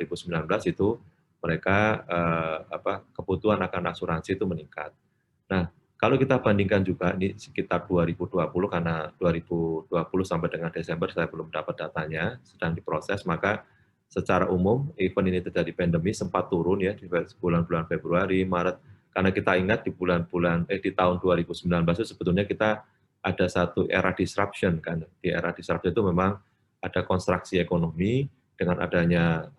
2019 itu mereka kebutuhan akan asuransi itu meningkat. Nah, kalau kita bandingkan juga ini sekitar 2020 karena 2020 sampai dengan Desember saya belum dapat datanya, sedang diproses, maka secara umum event ini terjadi pandemi sempat turun ya di bulan-bulan Februari, Maret. Karena kita ingat di di tahun 2019 itu sebetulnya kita ada satu era disruption kan. Di era disruption itu memang ada konstruksi ekonomi dengan adanya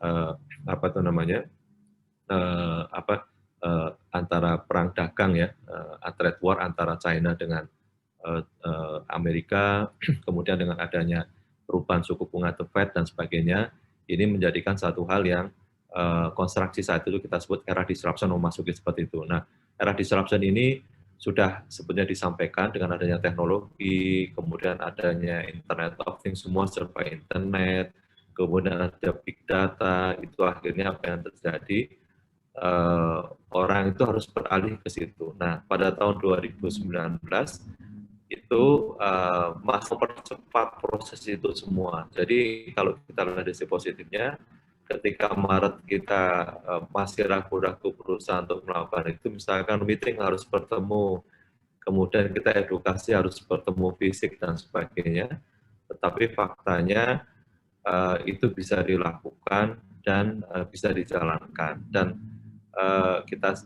antara perang dagang ya, trade war antara China dengan Amerika, kemudian dengan adanya perubahan suku bunga The Fed dan sebagainya, ini menjadikan satu hal yang konstruksi saat itu kita sebut era disruption memasuki seperti itu. Nah, era disruption ini sudah sebetulnya disampaikan dengan adanya teknologi, kemudian adanya Internet of Things, semua serba internet, kemudian ada big data, itu akhirnya apa yang terjadi, orang itu harus beralih ke situ. Nah, pada tahun 2019 itu masih mempercepat proses itu semua. Jadi kalau kita lihat dari sisi positifnya, ketika Maret kita masih ragu-ragu berusaha untuk melakukan itu, misalkan meeting harus bertemu, kemudian kita edukasi harus bertemu fisik dan sebagainya, tetapi faktanya itu bisa dilakukan dan bisa dijalankan. Dan kita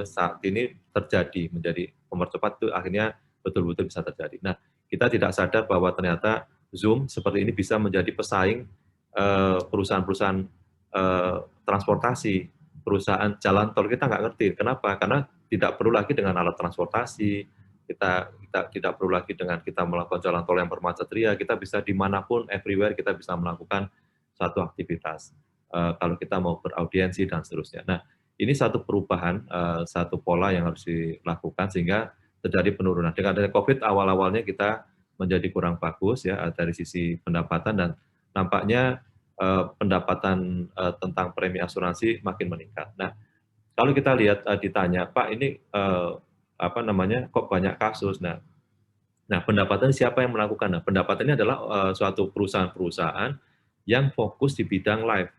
saat ini terjadi menjadi mempercepat itu akhirnya betul-betul bisa terjadi. Nah, kita tidak sadar bahwa ternyata Zoom seperti ini bisa menjadi pesaing perusahaan-perusahaan transportasi, perusahaan jalan tol. Kita nggak ngerti. Kenapa? Karena tidak perlu lagi dengan alat transportasi, kita tidak perlu lagi dengan kita melakukan jalan tol yang bermacet ria, kita bisa dimanapun, everywhere, kita bisa melakukan satu aktivitas. Kalau kita mau beraudiensi dan seterusnya. Nah, ini satu perubahan, satu pola yang harus dilakukan sehingga terjadi penurunan. Dengan adanya COVID awal-awalnya kita menjadi kurang bagus ya dari sisi pendapatan dan nampaknya pendapatan tentang premi asuransi makin meningkat. Nah, kalau kita lihat ditanya, Pak ini kok banyak kasus? Nah, pendapatan siapa yang melakukan? Nah, pendapatannya adalah suatu perusahaan-perusahaan yang fokus di bidang life.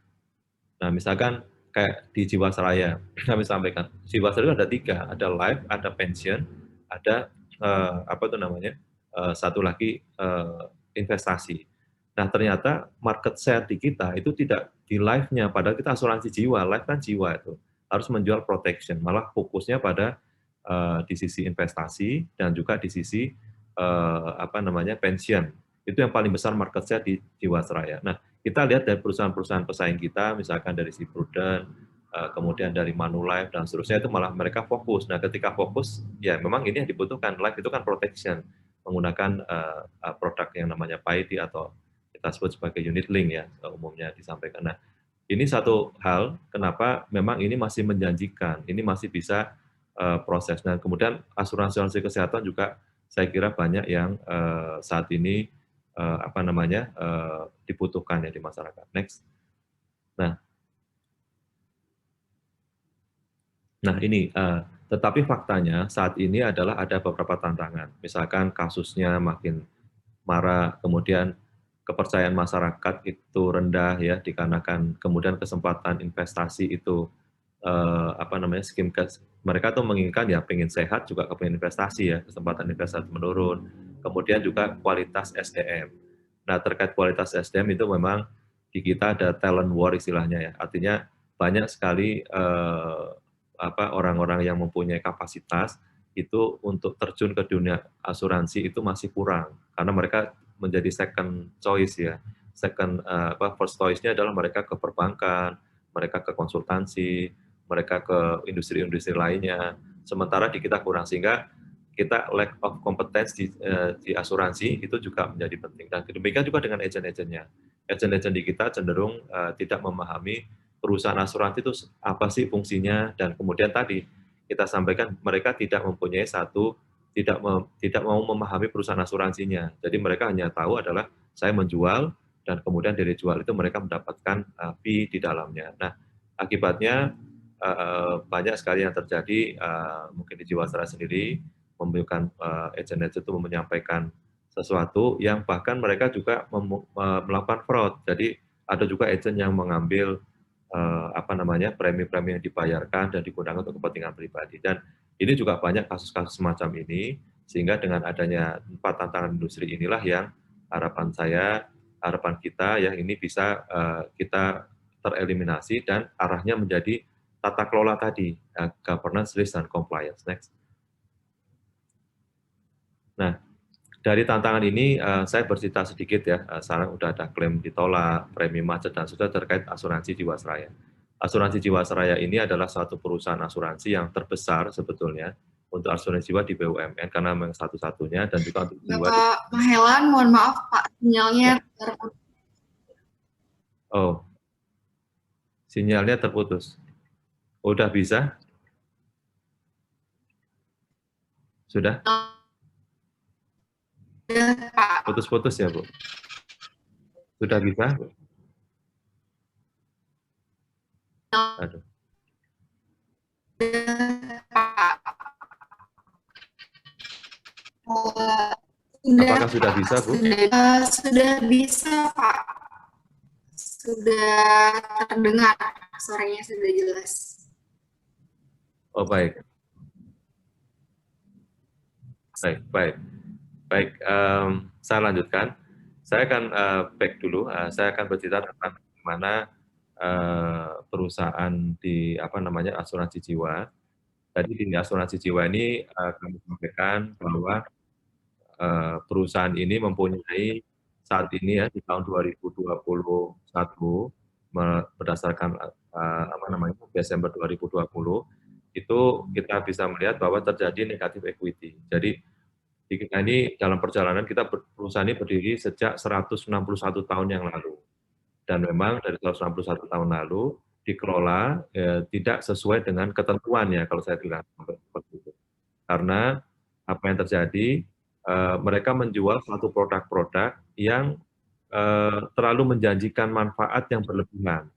Nah, misalkan kayak di Jiwasraya, kami sampaikan, Jiwasraya ada 3, ada life, ada pensiun, ada satu lagi investasi. Nah, ternyata market share di kita itu tidak di life-nya, padahal kita asuransi jiwa, life kan jiwa itu harus menjual protection, malah fokusnya pada di sisi investasi dan juga di sisi pensiun. Itu yang paling besar market share di Jiwasraya. Nah, kita lihat dari perusahaan-perusahaan pesaing kita, misalkan dari si Prudent, kemudian dari Manulife dan seterusnya, itu malah mereka fokus. Nah, ketika fokus, ya memang ini yang dibutuhkan. Life itu kan protection, menggunakan produk yang namanya PAID atau kita sebut sebagai unit link ya, umumnya disampaikan. Nah, ini satu hal kenapa memang ini masih menjanjikan, ini masih bisa proses. Dan kemudian asuransi kesehatan juga saya kira banyak yang saat ini dibutuhkan ya di masyarakat. Next. Nah ini, tetapi faktanya saat ini adalah ada beberapa tantangan. Misalkan kasusnya makin marah, kemudian kepercayaan masyarakat itu rendah ya, dikarenakan kemudian kesempatan investasi itu skim mereka tuh menginginkan ya pengen sehat juga kepengen investasi ya, kesempatan investasi menurun. Kemudian juga kualitas SDM. Nah, terkait kualitas SDM itu memang di kita ada talent war istilahnya ya. Artinya banyak sekali orang-orang yang mempunyai kapasitas itu untuk terjun ke dunia asuransi itu masih kurang karena mereka menjadi second choice ya. First choice-nya adalah mereka ke perbankan, mereka ke konsultansi, mereka ke industri-industri lainnya. Sementara di kita kurang, sehingga kita lack of competence di asuransi itu juga menjadi penting. Dan demikian juga dengan agent-agentnya. Agent-agent di kita cenderung tidak memahami perusahaan asuransi itu apa sih fungsinya, dan kemudian tadi kita sampaikan mereka tidak mempunyai tidak mau memahami perusahaan asuransinya. Jadi mereka hanya tahu adalah saya menjual dan kemudian dari jual itu mereka mendapatkan fee di dalamnya. Nah, akibatnya banyak sekali yang terjadi, mungkin di Jiwasraya sendiri, memberikan agent-agent itu menyampaikan sesuatu yang bahkan mereka juga melakukan fraud. Jadi ada juga agent yang mengambil apa namanya, premi-premi yang dibayarkan dan digunakan untuk kepentingan pribadi. Dan ini juga banyak kasus-kasus semacam ini, sehingga dengan adanya 4 tantangan industri inilah yang harapan saya, harapan kita yang ini bisa kita tereliminasi dan arahnya menjadi tata kelola tadi, governance, risk, dan compliance. Next. Nah, dari tantangan ini saya bercerita sedikit ya, sekarang udah ada klaim ditolak, premi macet, dan sudah terkait asuransi Jiwasraya. Asuransi Jiwasraya ini adalah satu perusahaan asuransi yang terbesar sebetulnya untuk asuransi jiwa di BUMN, karena memang satu-satunya, dan juga untuk jiwa. Bapak Mahelan, mohon maaf Pak, sinyalnya terputus. Oh, sinyalnya terputus. Udah bisa? Sudah? Putus-putus ya, Bu? Sudah bisa? Aduh. Apakah sudah bisa, Bu? Sudah bisa, Pak. Sudah terdengar, suaranya sudah jelas. Oh, baik. Baik, saya lanjutkan. Saya akan back dulu. Saya akan bercerita tentang bagaimana perusahaan di asuransi jiwa. Tadi di asuransi jiwa ini kami sampaikan bahwa perusahaan ini mempunyai saat ini ya di tahun 2021 berdasarkan Desember 2020 itu kita bisa melihat bahwa terjadi negatif equity. Jadi di kita ini dalam perjalanan kita perusahaan ini berdiri sejak 161 tahun yang lalu. Dan memang dari 161 tahun lalu dikelola tidak sesuai dengan ketentuan ya kalau saya bilang seperti itu. Karena apa yang terjadi mereka menjual satu produk-produk yang terlalu menjanjikan manfaat yang berlebihan.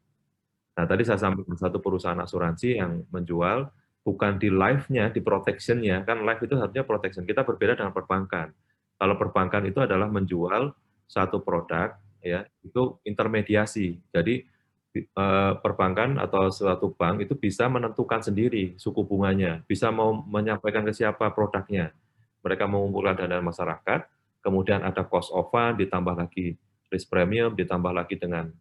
Nah, tadi saya sampaikan satu perusahaan asuransi yang menjual bukan di life-nya, di protection-nya, kan life itu harusnya protection. Kita berbeda dengan perbankan. Kalau perbankan itu adalah menjual satu produk, ya itu intermediasi. Jadi perbankan atau suatu bank itu bisa menentukan sendiri suku bunganya, bisa mau menyampaikan ke siapa produknya. Mereka mengumpulkan dana masyarakat, kemudian ada cost of fund, ditambah lagi risk premium, ditambah lagi dengan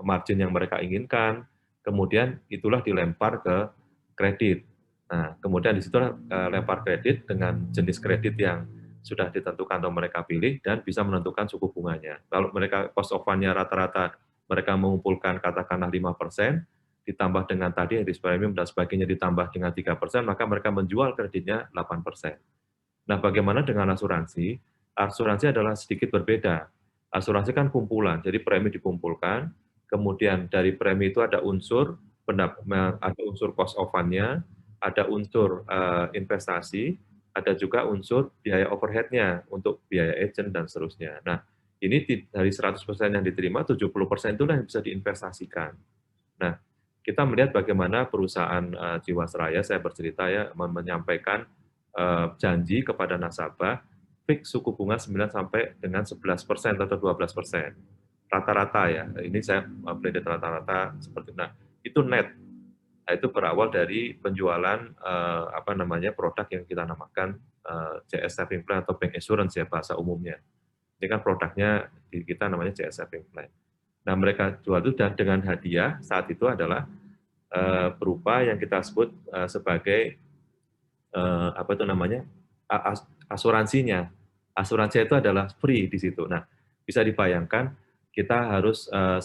margin yang mereka inginkan, kemudian itulah dilempar ke kredit. Nah, kemudian di situ lempar kredit dengan jenis kredit yang sudah ditentukan atau mereka pilih dan bisa menentukan suku bunganya. Kalau mereka cost of fund-nya rata-rata mereka mengumpulkan katakanlah 5%, ditambah dengan tadi risk premium dan sebagainya ditambah dengan 3%, maka mereka menjual kreditnya 8%. Nah, bagaimana dengan asuransi? Asuransi adalah sedikit berbeda. Asuransi kan kumpulan, jadi premi dikumpulkan, kemudian dari premi itu ada unsur cost of fund-nya, ada unsur investasi, ada juga unsur biaya overhead-nya untuk biaya agent dan seterusnya. Nah, ini dari 100% yang diterima, 70% itulah yang bisa diinvestasikan. Nah, kita melihat bagaimana perusahaan Jiwasraya, saya bercerita ya, menyampaikan janji kepada nasabah fix suku bunga 9 sampai dengan 11% atau 12%. Rata-rata ya, ini saya blended rata-rata seperti itu. Nah, itu net. Nah, itu berawal dari penjualan produk yang kita namakan CS Saving Plan atau Bank Assurance ya bahasa umumnya. Ini kan produknya kita namanya CS Saving Plan. Nah, mereka jual itu dan dengan hadiah saat itu adalah berupa yang kita sebut sebagai asuransinya. Asuransi itu adalah free di situ. Nah, bisa dibayangkan kita harus 9%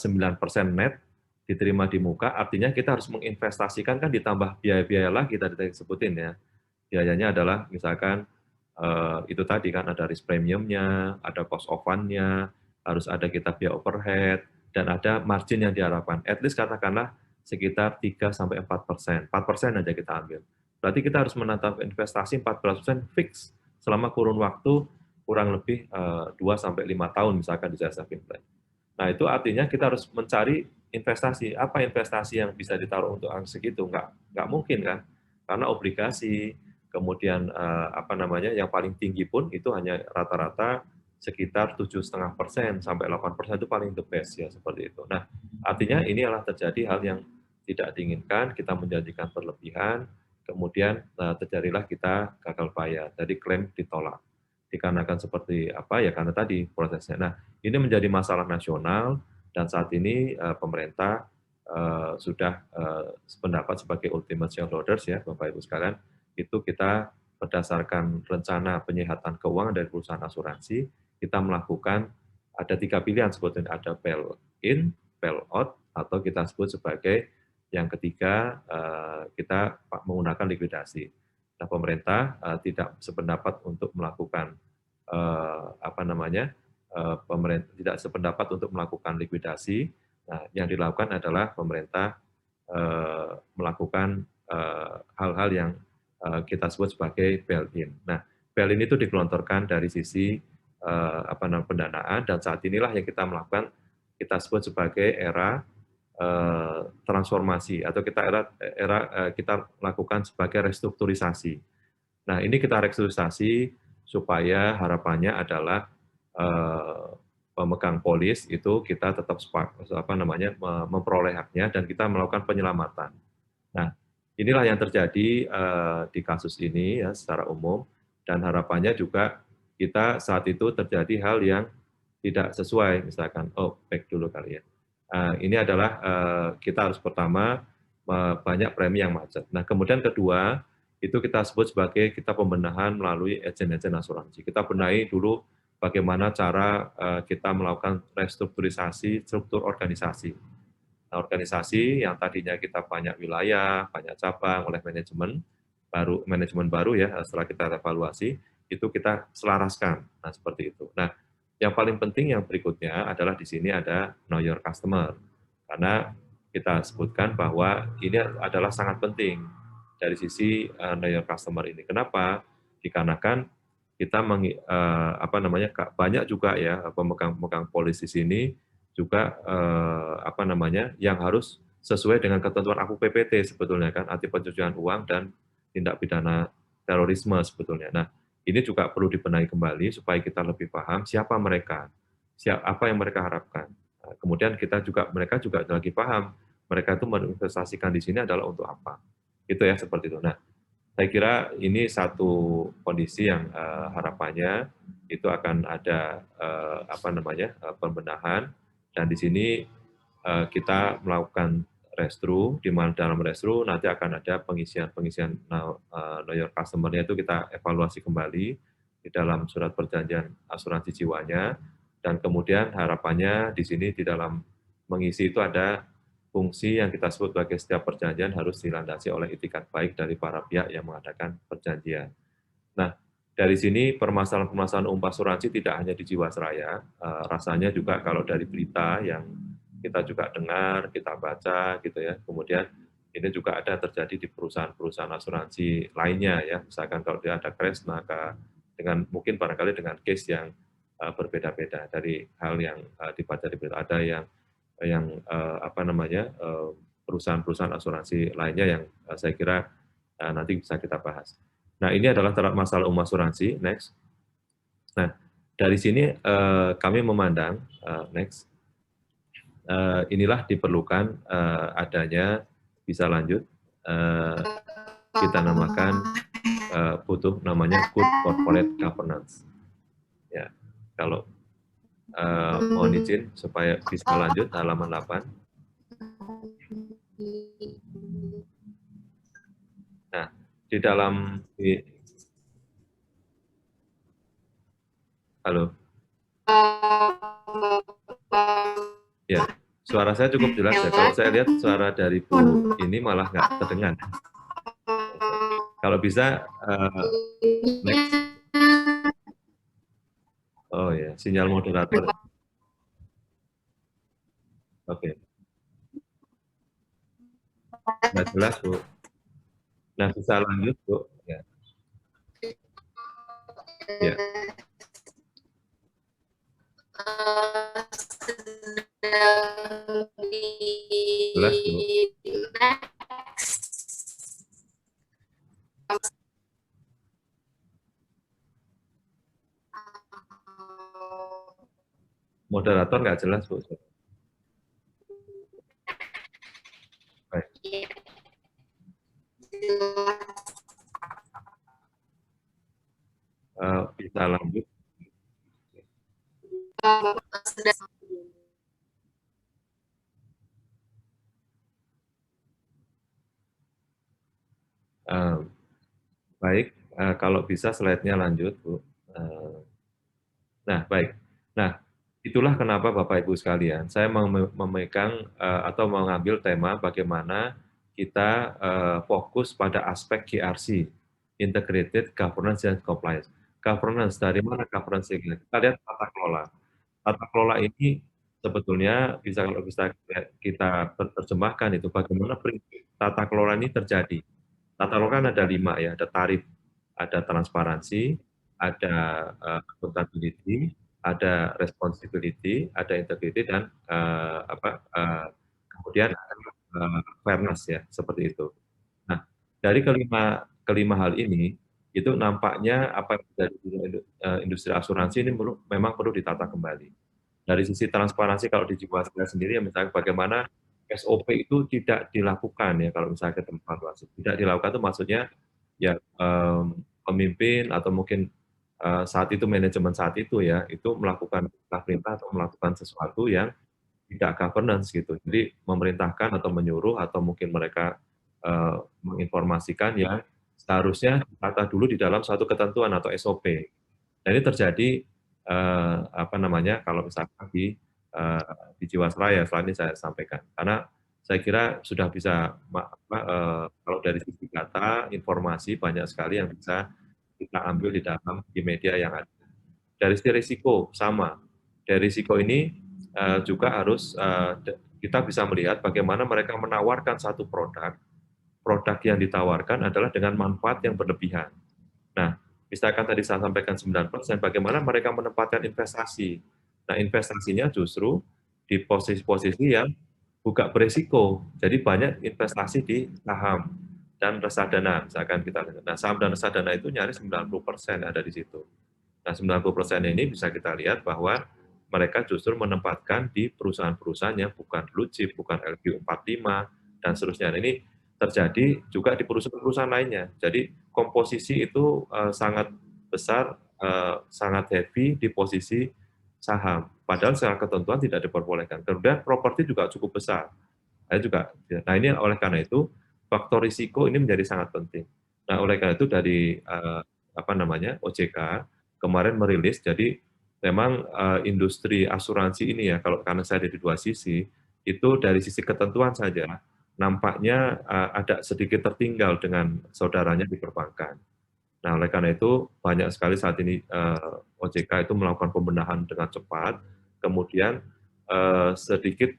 net diterima di muka, artinya kita harus menginvestasikan kan ditambah biaya-biaya lagi tadi sebutin ya. Biayanya adalah misalkan itu tadi kan ada risk premiumnya, ada cost of fund-nya, harus ada kita biaya overhead, dan ada margin yang diharapkan. At least katakanlah sekitar 3-4%. 4% aja kita ambil. Berarti kita harus menatap investasi 14% fix selama kurun waktu kurang lebih 2-5 tahun misalkan di jasa saving plan. Nah, itu artinya kita harus mencari investasi. Apa investasi yang bisa ditaruh untuk angka segitu? Nggak mungkin kan? Karena obligasi, kemudian yang paling tinggi pun itu hanya rata-rata sekitar 7,5% sampai 8% itu paling the best ya, seperti itu. Nah, artinya ini adalah terjadi hal yang tidak diinginkan, kita menjanjikan berlebihan, kemudian terjadilah kita gagal bayar, jadi klaim ditolak. Dikarenakan seperti apa ya, karena tadi prosesnya. Nah, ini menjadi masalah nasional dan saat ini pemerintah sudah sependapat sebagai ultimate shareholders ya, Bapak Ibu sekalian, itu kita berdasarkan rencana penyihatan keuangan dari perusahaan asuransi, kita melakukan ada 3 pilihan sebetulnya, ada bail in, bail out, atau kita sebut sebagai yang ketiga kita menggunakan likuidasi. Nah, pemerintah tidak sependapat untuk melakukan pemerintah tidak sependapat untuk melakukan likuidasi. Nah, yang dilakukan adalah pemerintah melakukan hal-hal yang kita sebut sebagai bail-in. Nah, bail-in itu digelontorkan dari sisi pendanaan, dan saat inilah yang kita melakukan, kita sebut sebagai era transformasi, atau kita lakukan sebagai restrukturisasi. Nah, ini kita restrukturisasi supaya harapannya adalah pemegang polis itu kita tetap memperoleh haknya dan kita melakukan penyelamatan. Nah, inilah yang terjadi di kasus ini ya secara umum, dan harapannya juga kita saat itu terjadi hal yang tidak sesuai, misalkan, back dulu kali ya. Ini adalah kita harus pertama banyak premi yang macet. Nah, kemudian kedua, itu kita sebut sebagai kita pembenahan melalui agen-agen asuransi. Kita benahi dulu bagaimana cara kita melakukan restrukturisasi struktur organisasi. Nah, organisasi yang tadinya kita banyak wilayah, banyak cabang oleh manajemen baru ya, setelah kita evaluasi, itu kita selaraskan. Nah, seperti itu. Nah, yang paling penting yang berikutnya adalah di sini ada know your customer. Karena kita sebutkan bahwa ini adalah sangat penting dari sisi know your customer ini. Kenapa? Dikarenakan kita banyak juga ya pemegang polis di sini juga yang harus sesuai dengan ketentuan AKU PPT sebetulnya kan, anti pencucian uang dan tindak pidana terorisme sebetulnya. Nah, ini juga perlu dibenahi kembali supaya kita lebih paham siapa mereka, apa yang mereka harapkan. Nah, kemudian mereka juga lagi paham mereka itu menginvestasikan di sini adalah untuk apa. Itu ya, seperti itu. Nah, saya kira ini satu kondisi yang harapannya itu akan ada pembenahan, dan di sini kita melakukan restru, di mana dalam restru nanti akan ada pengisian know your customer-nya itu kita evaluasi kembali di dalam surat perjanjian asuransi jiwanya, dan kemudian harapannya di sini di dalam mengisi itu ada fungsi yang kita sebut sebagai setiap perjanjian harus dilandasi oleh itikat baik dari para pihak yang mengadakan perjanjian. Nah, dari sini permasalahan-permasalahan umum asuransi tidak hanya di Jiwasraya, rasanya juga kalau dari berita yang kita juga dengar, kita baca gitu ya. Kemudian ini juga ada terjadi di perusahaan-perusahaan asuransi lainnya ya. Misalkan kalau dia ada crash, maka mungkin barangkali dengan case yang berbeda-beda dari hal yang dibaca di berita. Ada yang perusahaan-perusahaan asuransi lainnya yang saya kira nanti bisa kita bahas. Nah, ini adalah masalah umum asuransi. Next. Nah, dari sini kami memandang next. Inilah diperlukan adanya, bisa lanjut, kita namakan butuh namanya good corporate governance. Ya, kalau mohon izin supaya bisa lanjut halaman 8. Nah, di dalam halo. Ya, suara saya cukup jelas ya. Kalau saya lihat suara dari Bu ini malah nggak terdengar. Kalau bisa, next. Oh ya, sinyal moderator. Oke. Nggak jelas, Bu. Nah, bisa lanjut, Bu. Ya. Ya. Jelas, Bu. Moderator nggak jelas, Bu. Baik. Bisa lanjut. Baik, kalau bisa slide-nya lanjut, Bu. Nah, baik. Nah, itulah kenapa Bapak Ibu sekalian, saya memegang atau mengambil tema bagaimana kita fokus pada aspek GRC, Integrated Governance and Compliance. Governance, dari mana governance ini? Kita lihat tata kelola. Tata kelola ini sebetulnya kalau bisa kita terjemahkan itu bagaimana prinsip tata kelola ini terjadi. Tata kelola kan ada 5 ya, ada tarif, ada transparansi, ada accountability, ada responsibility, ada integrity, dan kemudian fairness ya, seperti itu. Nah, dari kelima hal ini, itu nampaknya apa yang terjadi di industri asuransi ini memang perlu ditata kembali. Dari sisi transparansi kalau di Jiwasraya sendiri, misalnya bagaimana SOP itu tidak dilakukan ya kalau misalnya ke tempat wasit. Tidak dilakukan itu maksudnya ya pemimpin atau mungkin saat itu manajemen saat itu ya, itu melakukan perintah atau melakukan sesuatu yang tidak governance gitu. Jadi memerintahkan atau menyuruh atau mungkin mereka menginformasikan yang seharusnya ditata dulu di dalam suatu ketentuan atau SOP. Dan ini terjadi kalau misalkan di Jiwasraya, setelah ini saya sampaikan. Karena saya kira sudah bisa, kalau dari sisi data, informasi banyak sekali yang bisa kita ambil di media yang ada. Dari sisi risiko, sama. Dari risiko ini juga harus kita bisa melihat bagaimana mereka menawarkan satu produk yang ditawarkan adalah dengan manfaat yang berlebihan. Nah, misalkan tadi saya sampaikan 9%, bagaimana mereka menempatkan investasi. Nah, investasinya justru di posisi-posisi yang bukan berisiko. Jadi banyak investasi di saham dan reksadana, misalkan kita lihat. Nah, saham dan reksadana itu nyaris 90% ada di situ. Nah, 90% ini bisa kita lihat bahwa mereka justru menempatkan di perusahaan-perusahaan yang bukan blue chip, bukan LQ45, dan seterusnya. Nah, ini terjadi juga di perusahaan-perusahaan lainnya. Jadi komposisi itu sangat besar, sangat heavy di posisi saham. Padahal secara ketentuan tidak diperbolehkan. Kemudian properti juga cukup besar. Nah, ini oleh karena itu faktor risiko ini menjadi sangat penting. Nah, oleh karena itu dari OJK kemarin merilis, jadi memang industri asuransi ini ya, karena saya ada di dua sisi, itu dari sisi ketentuan saja nampaknya ada sedikit tertinggal dengan saudaranya di perbankan. Nah, oleh karena itu banyak sekali saat ini OJK itu melakukan pembenahan dengan cepat, kemudian sedikit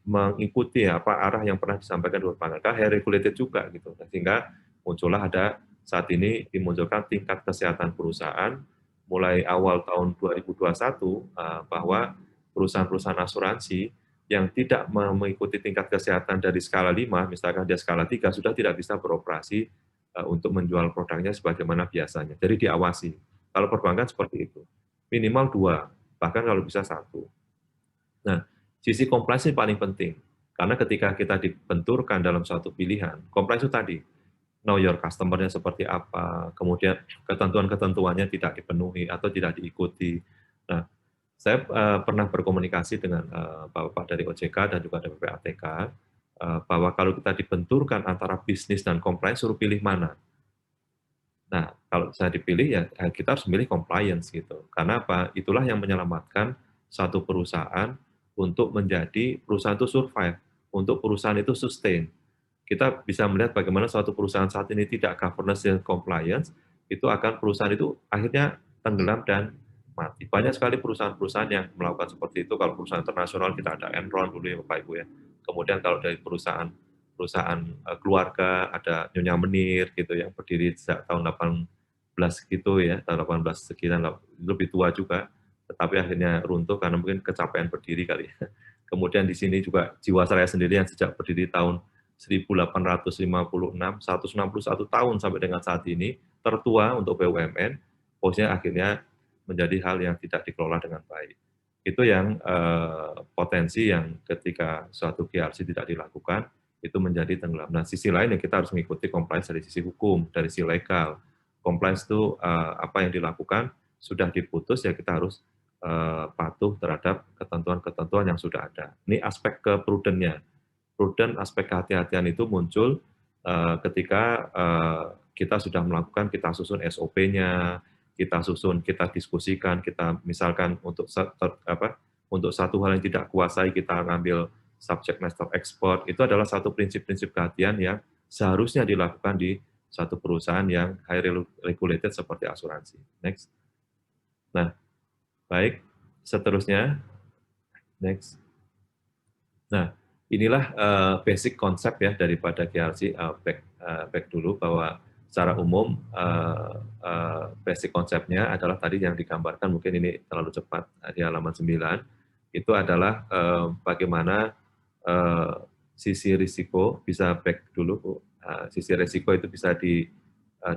mengikuti apa arah yang pernah disampaikan di perbankan, karena hair regulated juga gitu, sehingga muncullah ada saat ini dimunculkan tingkat kesehatan perusahaan mulai awal tahun 2021 bahwa perusahaan-perusahaan asuransi yang tidak mengikuti tingkat kesehatan dari skala 5, misalkan dia skala 3, sudah tidak bisa beroperasi untuk menjual produknya sebagaimana biasanya. Jadi diawasi. Kalau perbankan seperti itu. Minimal 2, bahkan kalau bisa 1. Nah, sisi compliance ini paling penting. Karena ketika kita dibenturkan dalam suatu pilihan, compliance itu tadi, know your customer-nya seperti apa, kemudian ketentuan-ketentuannya tidak dipenuhi atau tidak diikuti. Nah, saya pernah berkomunikasi dengan Bapak dari OJK dan juga dari PPATK, bahwa kalau kita dibenturkan antara bisnis dan compliance, suruh pilih mana. Nah, kalau saya dipilih, ya kita harus memilih compliance gitu. Karena apa? Itulah yang menyelamatkan satu perusahaan untuk menjadi perusahaan itu survive, untuk perusahaan itu sustain. Kita bisa melihat bagaimana suatu perusahaan saat ini tidak governance dan compliance, itu akan perusahaan itu akhirnya tenggelam dan mati. Banyak sekali perusahaan-perusahaan yang melakukan seperti itu. Kalau perusahaan internasional kita ada Enron dulu ya Bapak Ibu ya. Kemudian kalau dari perusahaan keluarga ada Nyonya Menir gitu yang berdiri sejak tahun 18 gitu ya, tahun 18 sekian, lebih tua juga, tetapi akhirnya runtuh karena mungkin kecapean berdiri kali ya. Kemudian di sini juga Jiwasraya sendiri yang sejak berdiri tahun 1856, 161 tahun sampai dengan saat ini, tertua untuk BUMN, posisinya akhirnya menjadi hal yang tidak dikelola dengan baik. Itu yang potensi yang ketika suatu GRC tidak dilakukan, itu menjadi tenggelam. Nah, sisi lain yang kita harus mengikuti compliance dari sisi hukum, dari sisi legal. Compliance itu apa yang dilakukan, sudah diputus, ya kita harus patuh terhadap ketentuan-ketentuan yang sudah ada. Ini aspek ke-prudent-nya. Prudent, aspek kehati-hatian itu muncul ketika kita sudah melakukan, kita susun SOP-nya, kita susun, kita diskusikan, kita misalkan untuk satu hal yang tidak kuasai, kita ngambil subject matter expert, itu adalah satu prinsip-prinsip kehati-hatian yang seharusnya dilakukan di satu perusahaan yang high regulated seperti asuransi. Next. Nah, baik, seterusnya. Next. Nah, inilah basic konsep ya daripada GRC, back dulu bahwa secara umum basic konsepnya adalah tadi yang digambarkan, mungkin ini terlalu cepat di halaman 9, itu adalah bagaimana sisi risiko, bisa back dulu Bu, sisi risiko itu bisa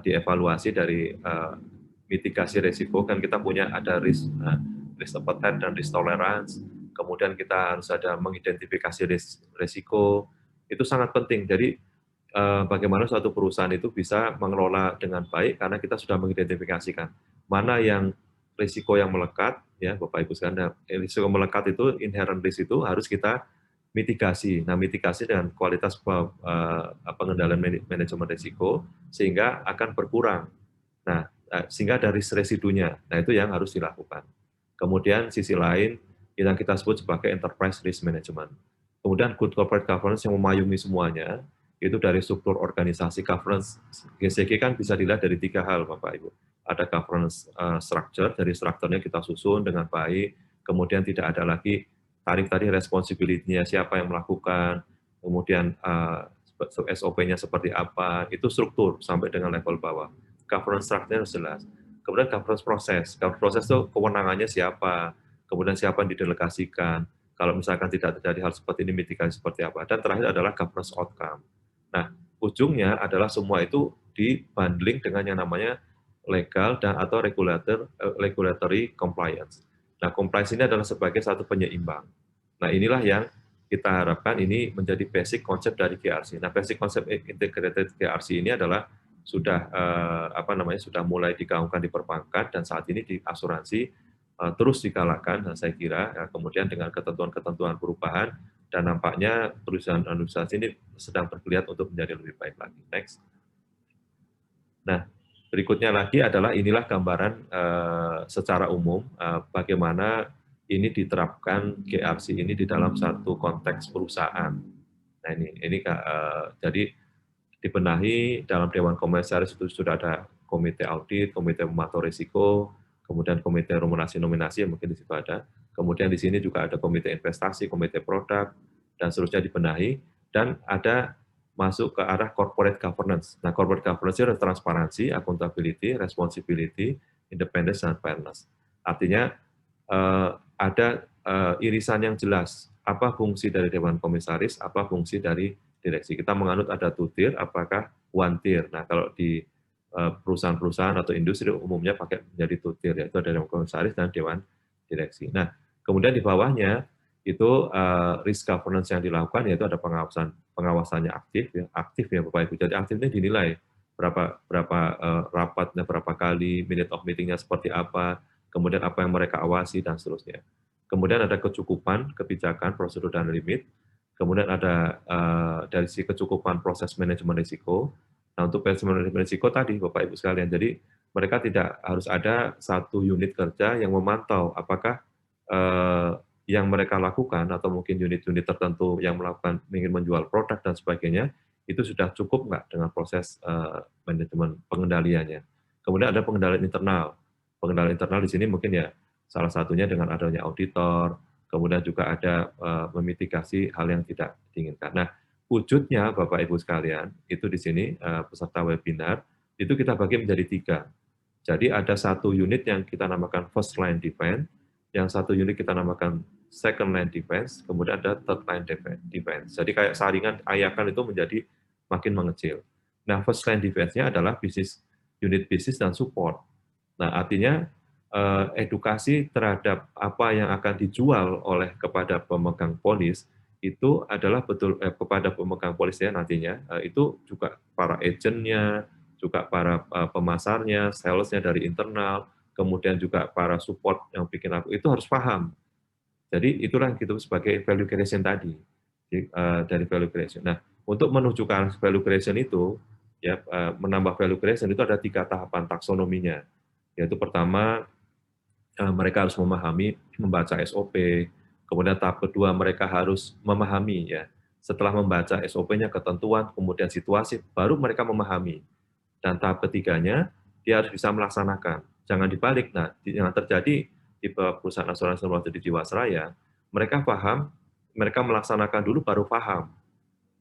dievaluasi dari mitigasi risiko, kan kita punya ada risk appetite dan risk tolerance. Kemudian kita harus ada mengidentifikasi risiko, itu sangat penting. Jadi bagaimana suatu perusahaan itu bisa mengelola dengan baik karena kita sudah mengidentifikasikan mana yang risiko yang melekat, ya Bapak Ibu sekalian. Risiko melekat itu, inherent risk itu harus kita mitigasi. Nah, mitigasi dengan kualitas pengendalian manajemen risiko sehingga akan berkurang. Nah, sehingga ada risk residunya. Nah, itu yang harus dilakukan. Kemudian sisi lain yang kita sebut sebagai enterprise risk management. Kemudian good corporate governance yang memayungi semuanya, itu dari struktur organisasi governance. GCG kan bisa dilihat dari 3 hal, Bapak Ibu. Ada governance structure, dari strukturnya kita susun dengan baik, kemudian tidak ada lagi tarik tadi responsibility-nya, siapa yang melakukan, kemudian SOP-nya seperti apa, itu struktur sampai dengan level bawah. Governance structure-nya harus jelas. Kemudian governance proses. Governance proses itu kewenangannya siapa, kemudian siapa yang didelegasikan, kalau misalkan tidak terjadi hal seperti ini, mitigasi seperti apa. Dan terakhir adalah governance outcome. Nah, ujungnya adalah semua itu dibundling dengan yang namanya legal dan atau regulatory compliance. Nah, compliance ini adalah sebagai satu penyeimbang. Nah, inilah yang kita harapkan ini menjadi basic konsep dari GRC. Nah, basic konsep integrated GRC ini adalah sudah sudah mulai digaungkan di perbankan dan saat ini di asuransi terus digalakkan, saya kira, ya, kemudian dengan ketentuan-ketentuan perubahan, dan nampaknya perusahaan asuransi ini sedang bergeliat untuk menjadi lebih baik lagi. Next. Nah, berikutnya lagi adalah inilah gambaran secara umum bagaimana ini diterapkan GRC ini di dalam satu konteks perusahaan. Nah, ini jadi dibenahi dalam Dewan Komisaris itu sudah ada komite audit, komite memantau risiko, kemudian komite nominasi yang mungkin di situ ada. Kemudian di sini juga ada komite investasi, komite produk, dan seterusnya dibenahi. Dan ada masuk ke arah corporate governance. Nah, corporate governance itu adalah transparansi, accountability, responsibility, independence, dan fairness. Artinya ada irisan yang jelas. Apa fungsi dari Dewan Komisaris, apa fungsi dari direksi. Kita menganut ada two tier, apakah one tier. Nah, kalau di perusahaan-perusahaan atau industri umumnya pakai menjadi two tier, yaitu ada Dewan Komisaris dan Dewan Direksi. Nah, kemudian di bawahnya itu risk governance yang dilakukan, yaitu ada pengawasannya aktif ya Bapak Ibu. Jadi aktif ini dinilai berapa rapatnya, berapa kali, minute of meeting-nya seperti apa, kemudian apa yang mereka awasi, dan seterusnya. Kemudian ada kecukupan, kebijakan, prosedur, dan limit. Kemudian ada dari sisi kecukupan proses manajemen risiko. Nah, untuk manajemen risiko tadi, Bapak Ibu sekalian, jadi mereka tidak harus ada satu unit kerja yang memantau apakah yang mereka lakukan atau mungkin unit-unit tertentu yang melakukan ingin menjual produk dan sebagainya, itu sudah cukup nggak dengan proses manajemen pengendaliannya. Kemudian ada pengendalian internal. Pengendalian internal di sini mungkin ya salah satunya dengan adanya auditor, kemudian juga ada memitigasi hal yang tidak diinginkan. Nah, wujudnya Bapak Ibu sekalian, itu di sini peserta webinar, itu kita bagi menjadi 3. Jadi ada satu unit yang kita namakan first line defense, yang satu unit kita namakan second line defense, kemudian ada third line defense. Jadi kayak saringan ayakan itu menjadi makin mengecil. Nah, first line defense-nya adalah unit bisnis dan support. Nah, artinya edukasi terhadap apa yang akan dijual oleh kepada pemegang polis itu adalah betul kepada pemegang polisnya nantinya itu juga para agentnya, juga para pemasarnya, salesnya dari internal, kemudian juga para support yang bikin aku itu harus paham. Jadi itulah yang kita sebagai value creation tadi dari value creation. Nah, untuk menuju ke arah value creation itu ya menambah value creation itu ada 3 tahapan taksonominya. Yaitu pertama mereka harus memahami, membaca SOP. Kemudian tahap kedua mereka harus memahami ya. Setelah membaca SOP-nya, ketentuan, kemudian situasi, baru mereka memahami. Dan tahap ketiganya, dia harus bisa melaksanakan. Jangan dibalik. Nah, yang terjadi di perusahaan asuransi di Jiwasraya, mereka paham, mereka melaksanakan dulu baru paham.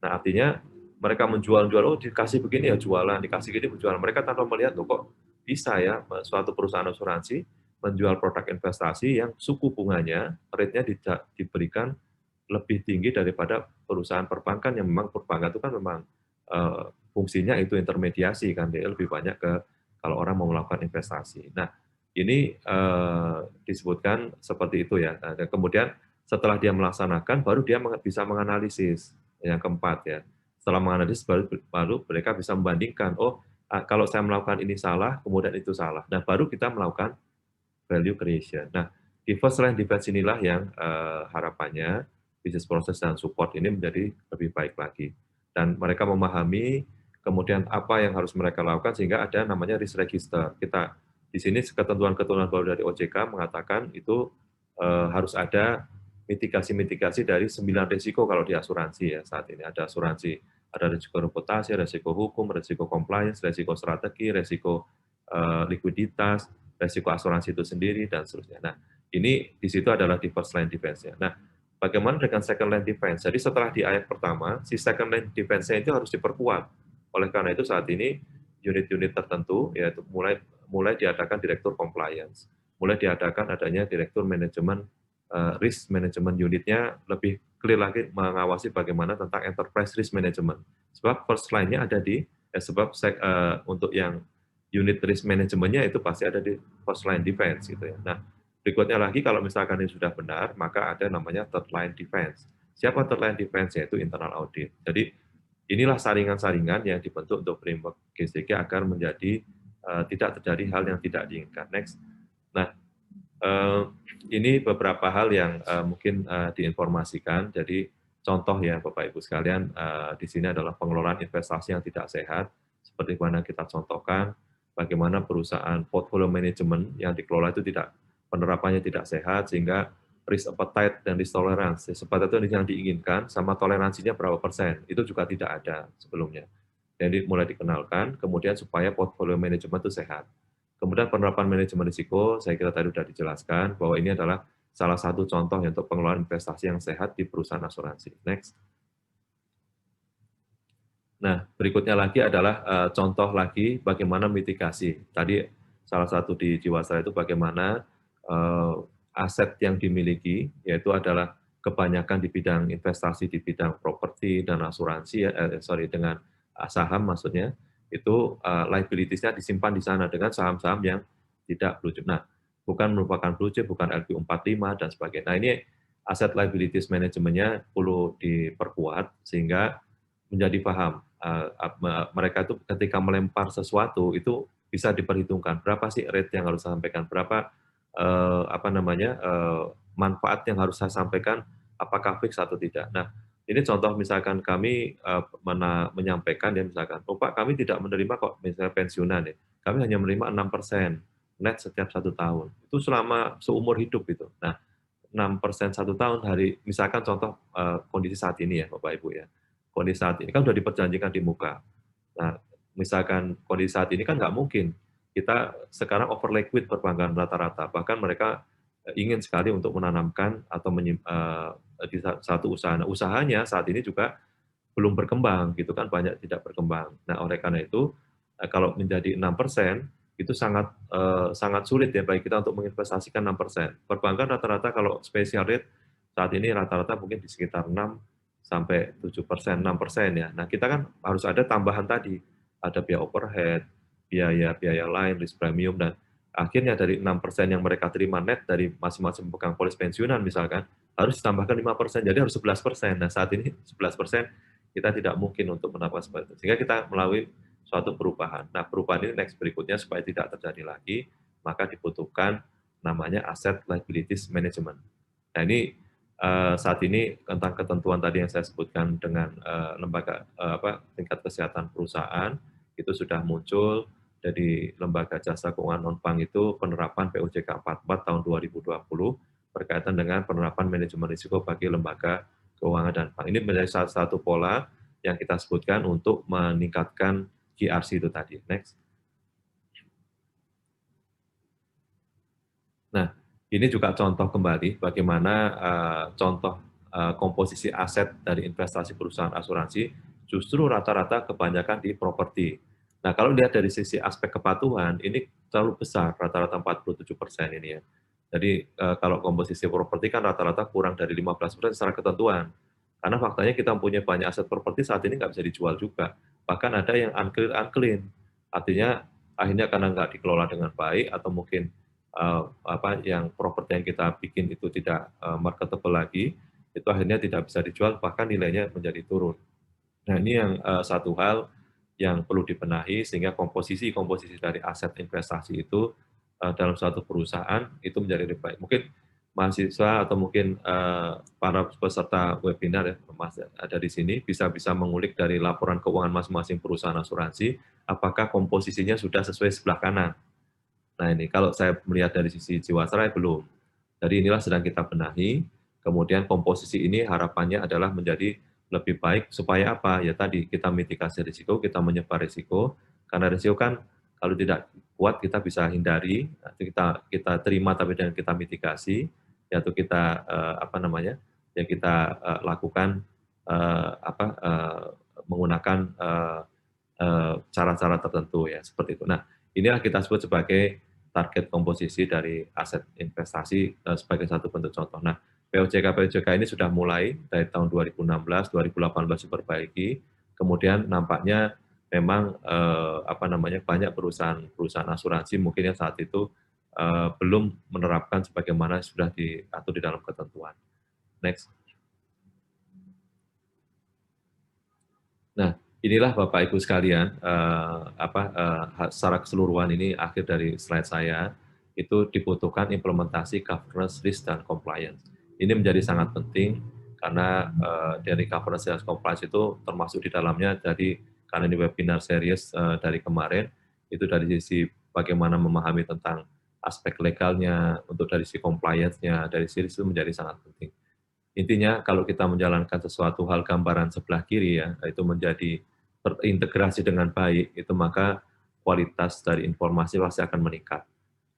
Nah, artinya mereka menjual-jual, oh dikasih begini ya jualan, dikasih gini jualan. Mereka tanpa melihat, loh kok bisa ya suatu perusahaan asuransi menjual produk investasi yang suku bunganya, rate-nya diberikan lebih tinggi daripada perusahaan perbankan yang memang perbankan itu kan memang fungsinya itu intermediasi kan, dia lebih banyak ke kalau orang mau melakukan investasi. Nah, ini disebutkan seperti itu ya. Nah, dan kemudian setelah dia melaksanakan, baru dia bisa menganalisis yang keempat ya. Setelah menganalisis baru mereka bisa membandingkan, oh kalau saya melakukan ini salah, kemudian itu salah. Nah, baru kita melakukan value creation. Nah, di first line defense inilah yang harapannya business process dan support ini menjadi lebih baik lagi. Dan mereka memahami kemudian apa yang harus mereka lakukan sehingga ada namanya risk register. Kita di sini ketentuan-ketentuan baru dari OJK mengatakan itu harus ada mitigasi-mitigasi dari 9 risiko kalau di asuransi ya saat ini. Ada asuransi, ada risiko reputasi, risiko hukum, risiko compliance, risiko strategi, risiko likuiditas, resiko asuransi itu sendiri, dan seterusnya. Nah, ini di situ adalah di first line defense-nya. Nah, bagaimana dengan second line defense? Jadi setelah di ayat pertama, si second line defense-nya itu harus diperkuat. Oleh karena itu saat ini unit-unit tertentu, yaitu mulai diadakan direktur compliance, mulai diadakan adanya direktur manajemen risk management unitnya lebih clear lagi mengawasi bagaimana tentang enterprise risk management. Sebab first line-nya ada di, untuk yang unit risk manajemennya itu pasti ada di first line defense gitu ya. Nah, berikutnya lagi kalau misalkan ini sudah benar, maka ada namanya third line defense. Siapa third line defense? Yaitu internal audit. Jadi inilah saringan-saringan yang dibentuk untuk framework GSDG agar menjadi tidak terjadi hal yang tidak diinginkan. Next. Nah, ini beberapa hal yang mungkin diinformasikan. Jadi contoh ya Bapak Ibu sekalian, di sini adalah pengelolaan investasi yang tidak sehat, seperti mana kita contohkan, bagaimana perusahaan portfolio manajemen yang dikelola itu penerapannya tidak sehat, sehingga risk appetite dan risk tolerance, risk appetite itu yang diinginkan, sama toleransinya berapa persen, itu juga tidak ada sebelumnya. Jadi mulai dikenalkan, kemudian supaya portfolio manajemen itu sehat. Kemudian penerapan manajemen risiko, saya kira tadi sudah dijelaskan, bahwa ini adalah salah satu contoh untuk pengelolaan investasi yang sehat di perusahaan asuransi. Next. Nah, berikutnya lagi adalah contoh lagi bagaimana mitigasi. Tadi salah satu di Jiwasraya itu bagaimana aset yang dimiliki, yaitu adalah kebanyakan di bidang investasi, di bidang properti dan asuransi, dengan saham maksudnya, itu liabilities-nya disimpan di sana dengan saham-saham yang tidak blue chip. Nah, bukan merupakan blue chip, bukan LQ45 dan sebagainya. Nah, ini aset liabilities manajemennya perlu diperkuat sehingga menjadi paham. Mereka itu ketika melempar sesuatu itu bisa diperhitungkan berapa sih rate yang harus saya sampaikan, berapa manfaat yang harus saya sampaikan, apakah fix atau tidak. Nah, ini contoh misalkan kami menyampaikan ya misalkan, oh Pak kami tidak menerima kok misalnya pensiunan ya, kami hanya menerima 6% net setiap 1 tahun. Itu selama seumur hidup itu. Nah, 6% 1 tahun hari, misalkan contoh kondisi saat ini ya Bapak Ibu ya. Kondisi saat ini kan sudah diperjanjikan di muka. Nah, misalkan kondisi saat ini kan nggak mungkin. Kita sekarang over liquid perbankan rata-rata. Bahkan mereka ingin sekali untuk menanamkan atau di satu usaha. Nah, usahanya saat ini juga belum berkembang, gitu kan, banyak tidak berkembang. Nah, oleh karena itu, kalau menjadi 6%, itu sangat sulit ya bagi kita untuk menginvestasikan 6%. Perbankan rata-rata kalau special rate saat ini rata-rata mungkin di sekitar 6 sampai 7%, 6% ya. Nah, kita kan harus ada tambahan tadi, ada biaya overhead, biaya lain, risk premium, dan Akhirnya dari 6% yang mereka terima net dari masing-masing pemegang polis pensiunan misalkan, harus ditambahkan 5%, jadi harus 11%. Nah, saat ini 11% kita tidak mungkin untuk mendapatkan seperti itu. Sehingga kita melalui suatu perubahan. Nah, perubahan ini next berikutnya supaya tidak terjadi lagi, maka dibutuhkan namanya asset liabilities management. Nah, ini saat ini tentang ketentuan tadi yang saya sebutkan dengan lembaga tingkat kesehatan perusahaan itu sudah muncul dari lembaga jasa keuangan non-bank itu penerapan POJK 44 tahun 2020 berkaitan dengan penerapan manajemen risiko bagi lembaga keuangan dan bank. Ini menjadi salah satu pola yang kita sebutkan untuk meningkatkan GRC itu tadi. Next. Nah, ini juga contoh kembali bagaimana contoh komposisi aset dari investasi perusahaan asuransi justru rata-rata kebanyakan di properti. Nah, kalau lihat dari sisi aspek kepatuhan, ini terlalu besar, rata-rata 47% ini ya. Jadi kalau komposisi properti kan rata-rata kurang dari 15% secara ketentuan. Karena faktanya kita mempunyai banyak aset properti saat ini nggak bisa dijual juga. Bahkan ada yang unclean. Artinya akhirnya karena nggak dikelola dengan baik atau mungkin yang properti yang kita bikin itu tidak marketable lagi, itu akhirnya tidak bisa dijual, bahkan nilainya menjadi turun. Nah, ini yang satu hal yang perlu dibenahi sehingga komposisi dari aset investasi itu dalam suatu perusahaan itu menjadi lebih baik. Mungkin mahasiswa atau mungkin para peserta webinar ya, ada di sini bisa mengulik dari laporan keuangan masing-masing perusahaan asuransi, apakah komposisinya sudah sesuai sebelah kanan. Nah, ini kalau saya melihat dari sisi Jiwasraya belum. Jadi inilah sedang kita benahi, kemudian komposisi ini harapannya adalah menjadi lebih baik supaya apa? Ya tadi kita mitigasi risiko, kita menyebar risiko, karena risiko kan kalau tidak kuat kita bisa hindari, kita terima tapi dengan kita mitigasi, yaitu kita ya kita lakukan menggunakan cara-cara tertentu ya seperti itu. Nah, inilah kita sebut sebagai target komposisi dari aset investasi sebagai satu bentuk contoh. Nah, POJK ini sudah mulai dari tahun 2016, 2018 diperbaiki. Kemudian nampaknya memang banyak perusahaan asuransi mungkin yang saat itu belum menerapkan sebagaimana sudah diatur di dalam ketentuan. Next. Nah, inilah Bapak Ibu sekalian, secara keseluruhan ini akhir dari slide saya, itu dibutuhkan implementasi governance, risk, dan compliance. Ini menjadi sangat penting karena dari governance dan compliance itu termasuk di dalamnya karena ini webinar series dari kemarin, itu dari sisi bagaimana memahami tentang aspek legalnya, untuk dari sisi compliance-nya, dari sisi itu menjadi sangat penting. Intinya kalau kita menjalankan sesuatu hal gambaran sebelah kiri ya, itu menjadi terintegrasi dengan baik, itu maka kualitas dari informasi pasti akan meningkat.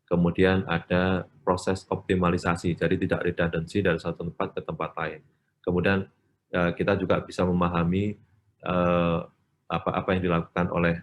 Kemudian ada proses optimalisasi, jadi tidak redundancy dari satu tempat ke tempat lain. Kemudian kita juga bisa memahami apa yang dilakukan oleh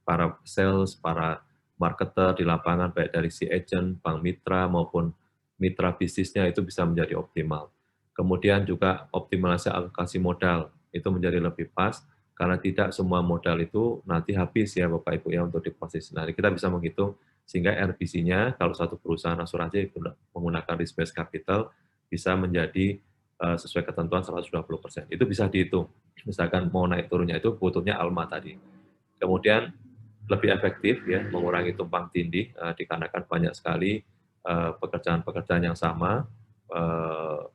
para sales, para marketer di lapangan, baik dari si agent, bank mitra, maupun mitra bisnisnya itu bisa menjadi optimal. Kemudian juga optimalisasi alokasi modal, itu menjadi lebih pas, karena tidak semua modal itu nanti habis ya Bapak Ibu ya untuk deposit. Nah, kita bisa menghitung sehingga RBC-nya kalau satu perusahaan asuransi menggunakan risk based capital bisa menjadi sesuai ketentuan 120%. Itu bisa dihitung. Misalkan mau naik turunnya itu butuhnya ALMA tadi. Kemudian lebih efektif ya mengurangi tumpang tindih dikarenakan banyak sekali pekerjaan-pekerjaan yang sama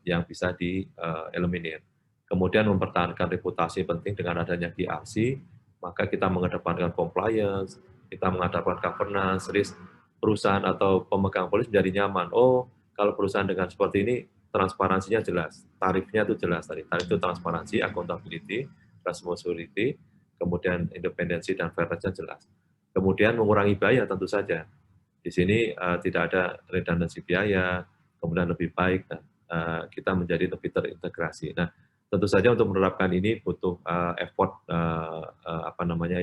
yang bisa dieliminir. Kemudian mempertahankan reputasi penting dengan adanya GRC, maka kita mengedepankan compliance, kita mengedepankan governance, risk, perusahaan atau pemegang polis menjadi nyaman. Oh, kalau perusahaan dengan seperti ini, transparansinya jelas, tarifnya itu jelas tadi. Tarif itu transparansi, accountability, responsibility, kemudian independensi dan fairness-nya jelas. Kemudian mengurangi biaya tentu saja. Di sini tidak ada redundancy biaya, kemudian lebih baik, kita menjadi lebih terintegrasi. Nah, tentu saja untuk menerapkan ini butuh effort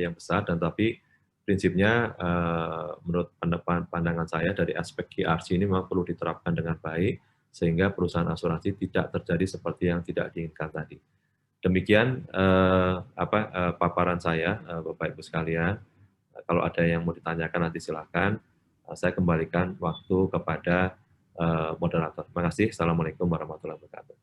yang besar, dan tapi prinsipnya menurut pandangan saya dari aspek GRC ini memang perlu diterapkan dengan baik sehingga perusahaan asuransi tidak terjadi seperti yang tidak diinginkan tadi. Demikian paparan saya, Bapak Ibu sekalian. Kalau ada yang mau ditanyakan nanti silakan. saya kembalikan waktu kepada moderator. Terima kasih. Assalamualaikum warahmatullahi wabarakatuh.